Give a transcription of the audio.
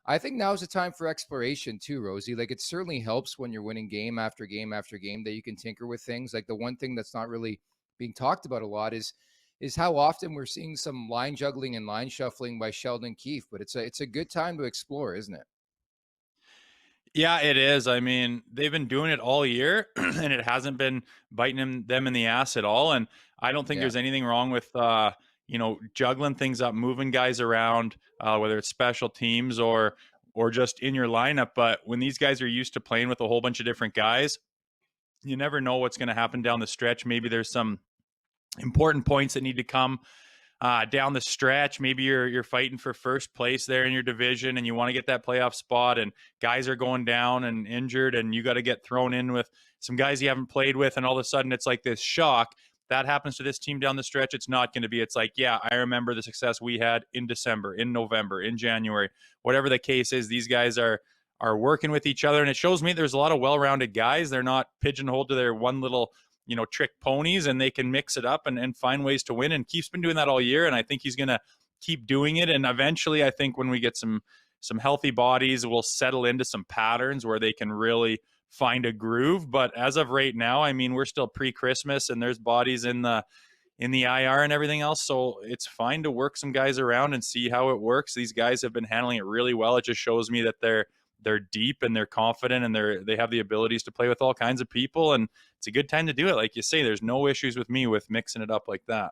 I think now is the time for exploration too, Rosie. Like it certainly helps when you're winning game after game after game that you can tinker with things. Like the one thing that's not really being talked about a lot is how often we're seeing some line juggling and line shuffling by Sheldon Keefe. But it's a good time to explore, isn't it? Yeah, it is. I mean, they've been doing it all year, and it hasn't been biting them in the ass at all. And I don't think Yeah. there's anything wrong with juggling things up, moving guys around, whether it's special teams or just in your lineup. But when these guys are used to playing with a whole bunch of different guys, you never know what's going to happen down the stretch. Maybe there's some important points that need to come down the stretch. Maybe you're fighting for first place there in your division, and you want to get that playoff spot. And guys are going down and injured, and you got to get thrown in with some guys you haven't played with, and all of a sudden it's like this shock. That happens to this team down the stretch. It's not going to be. It's like, yeah, I remember the success we had in December, in November, in January, whatever the case is. These guys are working with each other, and it shows me there's a lot of well-rounded guys. They're not pigeonholed to their one little trick ponies, and they can mix it up and find ways to win. And Keith's been doing that all year, and I think he's going to keep doing it. And eventually, I think when we get some healthy bodies, we'll settle into some patterns where they can really find a groove. But as of right now, I mean, we're still pre-Christmas, and there's bodies in the IR and everything else. So it's fine to work some guys around and see how it works. These guys have been handling it really well. It just shows me that they're deep and they're confident, and they have the abilities to play with all kinds of people. And it's a good time to do it. Like you say, there's no issues with me with mixing it up like that.